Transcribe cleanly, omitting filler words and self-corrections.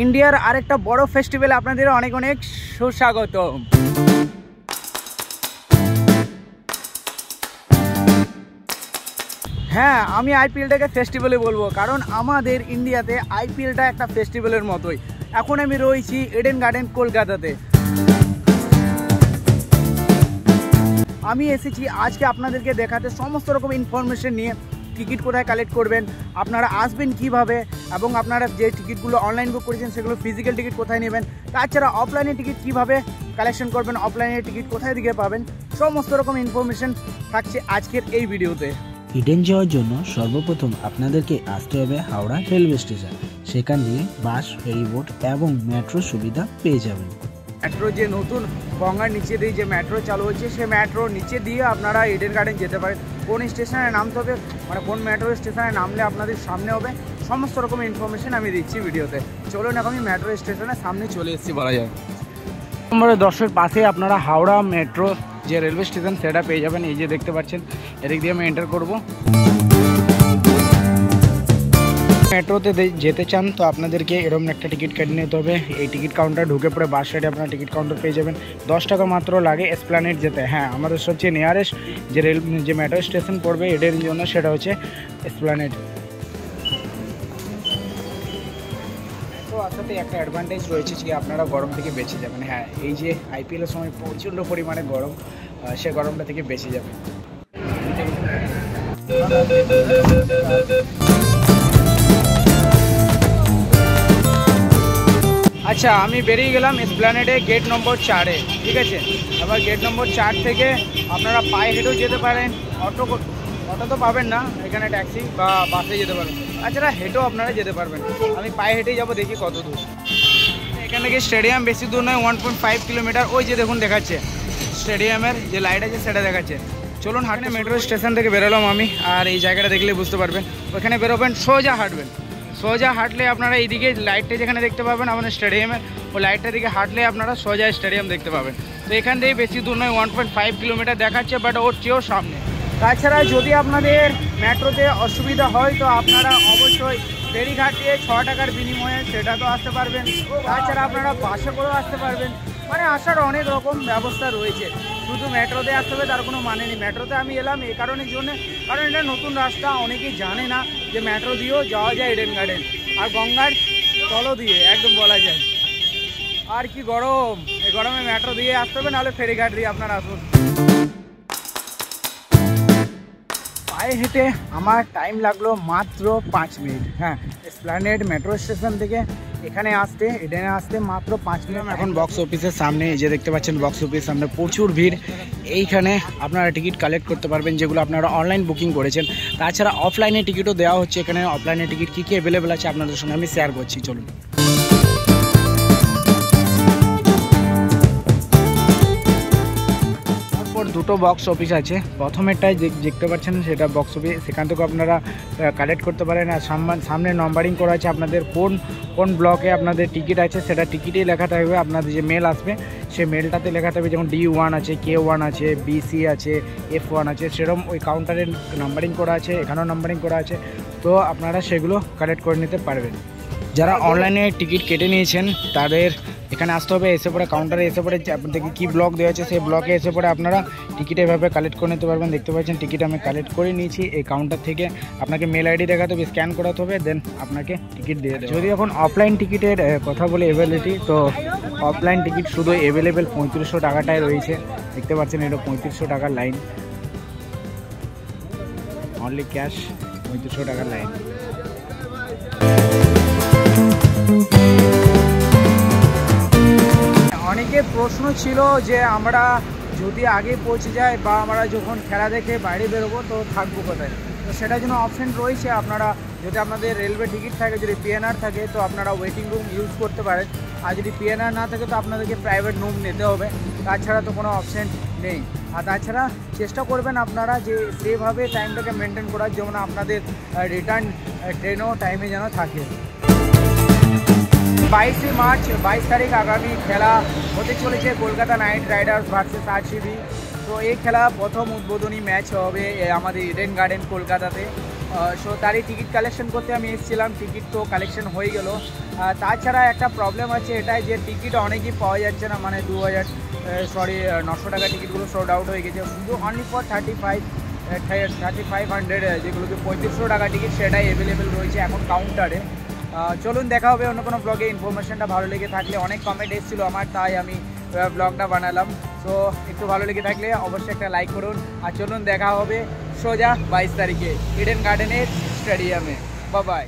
ইন্ডিয়ার আরেকটা বড় ফেস্টিভ্যালে আপনাদের অনেক অনেক সুস্বাগতম। হ্যাঁ, আমি আইপিএলটাকে ফেস্টিভ্যালে বলবো, কারণ আমাদের ইন্ডিয়াতে আইপিএলটা একটা ফেস্টিভ্যালের মতোই। এখন আমি রয়েছি ইডেন গার্ডেন কলকাতাতে। আমি এসেছি আজকে আপনাদেরকে দেখাতে সমস্ত রকম ইনফরমেশন নিয়ে। টিকিট কোথায় কালেক্ট করবেন, আপনারা আসবেন কিভাবে, এবং আপনারা যে টিকিটগুলো অনলাইন বুক করেছেন সেগুলো ফিজিক্যাল টিকিট কোথায় নেবেন, তাছাড়া অফলাইনে টিকিট কিভাবে কালেকশন করবেন, অফলাইনে টিকিট কোথায় দিকে পাবেন, সমস্ত রকম ইনফরমেশন থাকছে আজকের এই ভিডিওতে। ইডেন যাওয়ার জন্য সর্বপ্রথম আপনাদেরকে আসতে হবে হাওড়া রেলওয়ে স্টেশন। সেখান দিয়ে বাস, ফেরিবোট এবং মেট্রো সুবিধা পেয়ে যাবেন। মেট্রো যে নতুন গঙ্গার নিচে দিয়ে যে মেট্রো চালু হচ্ছে, সেই মেট্রো নিচে দিয়ে আপনারা ইডেন গার্ডেন যেতে পারেন। কোন স্টেশনে নামতে হবে, মানে কোন মেট্রো স্টেশনে নামলে আপনাদের সামনে হবে, সমস্ত রকম ইনফরমেশন আমি দিচ্ছি ভিডিওতে। চলুন, এখন আমি মেট্রো স্টেশনের সামনে চলে এসেছি বলা যায়। নম্বর 10-এর পাশে আপনারা হাওড়া মেট্রো যে রেলওয়ে স্টেশন সেটা পেয়ে যাবেন। এই যে দেখতে পাচ্ছেন, এদিক দিয়ে আমি এন্টার করব। মেট্রোতে যেতে চান তো আপনাদেরকে এরকম একটা টিকিট কেটে নিতে হবে। এই টিকিট কাউন্টার ঢুকে পড়ে বাস সাইডে আপনারা টিকিট কাউন্টার পেয়ে যাবেন। 10 টাকা মাত্র লাগে এসপ্ল্যানেড যেতে। হ্যাঁ, আমাদের সবচেয়ে নিয়ারেস্ট যে মেট্রো স্টেশন পড়বে এদের জন্য সেটা হচ্ছে এসপ্ল্যানেড। তো আসলে একটা অ্যাডভান্টেজ রয়েছে যে আপনারা গরম থেকে বেঁচে যাবেন। হ্যাঁ, এই যে আইপিএলের সময় প্রচণ্ড পরিমাণে গরম, সে গরমটা থেকে বেঁচে যাবেন। আচ্ছা, আমি বেরিয়ে গেলাম এসপ্ল্যানেডে গেট নম্বর 4-এ। ঠিক আছে, আবার গেট নম্বর 4 থেকে আপনারা পায়ে হেঁটেও যেতে পারেন। অটো তো পাবেন না, এখানে ট্যাক্সি বা বাসে যেতে পারেন। তাছাড়া হেঁটেও আপনারা যেতে পারবেন। আমি পায়ে হেঁটেই যাবো, দেখি কত দূর। এখান থেকে স্টেডিয়াম বেশি দূর নয়, 1.5 কিলোমিটার। ওই যে দেখুন দেখাচ্ছে স্টেডিয়ামের যে লাইট আছে সেটা দেখাচ্ছে। চলুন হাঁটে, মেট্রো স্টেশন থেকে বেরোলাম আমি। আর এই জায়গাটা দেখলে বুঝতে পারবেন, ওখানে বেরোবেন, সোজা হাঁটবেন। সোজা হাঁটলে আপনারা এইদিকে লাইটটা যেখানে দেখতে পাবেন আপনার স্টেডিয়ামের, ওই লাইটটার দিকে হাঁটলে আপনারা সোজা স্টেডিয়াম দেখতে পাবেন। তো এখান থেকে বেশি দূর নয়, 1.5 কিলোমিটার দেখাচ্ছে, বাট ওর চেয়েও সামনে। তাছাড়া যদি আপনাদের মেট্রোতে অসুবিধা হয় তো আপনারা অবশ্যই ফেরিঘাট দিয়ে 6 টাকার বিনিময়ে সেটা তো আসতে পারবেন। তাছাড়া আপনারা বাসে করেও আসতে পারবেন। মানে আসার অনেক রকম ব্যবস্থা রয়েছে। শুধু মেট্রোতে আসতে হবে তার কোনো মানে নেই। মেট্রোতে আমি এলাম এই কারণের জন্য, কারণ এটা নতুন রাস্তা, অনেকেই জানে না যে মেট্রো দিয়েও যাওয়া যায় ইডেন গার্ডেন, আর গঙ্গার তল দিয়ে একদম বলা যায়। আর কি গরম, এই গরমে মেট্রো দিয়ে আসতে হবে, নাহলে ফেরিঘাট দিয়ে আপনারা আসুন। পায়ে হেঁটে আমার টাইম লাগলো মাত্র 5 মিনিট। হ্যাঁ, এসপ্ল্যানেড মেট্রো স্টেশন থেকে এখানে আসতে, ইডেনে আসতে মাত্র 5 মিনিট। এখন বক্স অফিসের সামনে, এই যে দেখতে পাচ্ছেন বক্স অফিসের সামনে প্রচুর ভিড়। এইখানে আপনারা টিকিট কালেক্ট করতে পারবেন যেগুলো আপনারা অনলাইন বুকিং করেছেন। তাছাড়া অফলাইনে টিকিটও দেওয়া হচ্ছে। এখানে অফলাইনে টিকিট কী কী অ্যাভেলেবেল আছে আপনাদের সঙ্গে আমি শেয়ার করছি, চলুন। দুটো বক্স অফিস আছে। প্রথমেরটাই দেখতে পাচ্ছেন সেটা বক্স অফিস, সেখান থেকে আপনারা কালেক্ট করতে পারেন। আর সামনে নাম্বারিং করা আছে আপনাদের কোন ব্লকে আপনাদের টিকিট আছে, সেটা টিকিটেই লেখা থাকবে। আপনাদের যে মেল আসবে সেই মেলটাতে লেখা থাকবে, যেমন D1 আছে, K1 আছে, BC আছে, F1 আছে, সেরকম ওই কাউন্টারে নাম্বারিং করা আছে, এখানেও নাম্বারিং করা আছে। তো আপনারা সেগুলো কালেক্ট করে নিতে পারবেন। যারা অনলাইনে টিকিট কেটে নিয়েছেন তাদের এখানে আসতে হবে। এসে পরে কাউন্টারে এসে পরে আপনাদেরকে কী ব্লক দেওয়া আছে সেই ব্লকে এসে পরে আপনারা টিকিট এভাবে কালেক্ট করে নিতে পারবেন। দেখতে পাচ্ছেন টিকিট আমি কালেক্ট করে নিয়েছি। এই কাউন্টার থেকে আপনাকে মেল আইডি দেখাতে হবে, স্ক্যান করাতে হবে, দেন আপনাকে টিকিট দিয়ে দেবে। যদি এখন অফলাইন টিকিটের কথা বলি অ্যাভেলেবিলিটি, তো অফলাইন টিকিট শুধু অ্যাভেলেবেল 3500 টাকাটাই রয়েছে। দেখতে পাচ্ছেন এটা 3500 টাকার লাইন, অনলি ক্যাশ 3500 টাকার লাইন। অনেকের প্রশ্ন ছিল যে আমরা যদি আগে পৌঁছে যাই বা আমরা যখন খেলা দেখে বাইরে বেরোবো তো থাকবো কোথায়। তো সেটার জন্য অপশন রয়েছে। আপনারা যদি আপনাদের রেলওয়ে টিকিট থাকে, যদি PNR থাকে তো আপনারা ওয়েটিং রুম ইউজ করতে পারেন। আর যদি PNR না থাকে তো আপনাদেরকে প্রাইভেট রুম নিতে হবে। তাছাড়া তো কোনো অপশন নেই। আর তাছাড়া চেষ্টা করবেন আপনারা যে সেভাবে টাইমটাকে মেনটেন করার, যেমন আপনাদের রিটার্ন ট্রেনও টাইমে যেন থাকে। 22 মার্চ 22 তারিখ আগামী খেলা হতে চলেছে Kolkata night Riders versus RCB। তো এই খেলা প্রথম উদ্বোধনী ম্যাচ হবে আমাদের ইডেন গার্ডেন কলকাতাতে। সো তারই টিকিট কালেকশন করতে আমি এসেছিলাম। টিকিট তো কালেকশন হয়ে গেল। তাছাড়া একটা প্রবলেম আছে এটাই যে টিকিট অনেকই পাওয়া যাচ্ছে না, মানে 900 টাকা টিকিটগুলো সোল্ড আউট হয়ে গেছে। শুধু অনলি ফর 3500 যেগুলোকে 3500 টাকা টিকিট সেটাই অ্যাভেলেবেল রয়েছে এখন কাউন্টারে। চলুন দেখা হবে অন্য কোনো ব্লগে। ইনফরমেশনটা ভালো লেগে থাকলে, অনেক কমেন্ট এসেছিলো আমার, তাই আমি ব্লগটা বানালাম। সো একটু ভালো লেগে থাকলে অবশ্যই একটা লাইক করুন। আর চলুন দেখা হবে সোজা 22 তারিখে ইডেন গার্ডেনের স্টেডিয়ামে। Bye bye.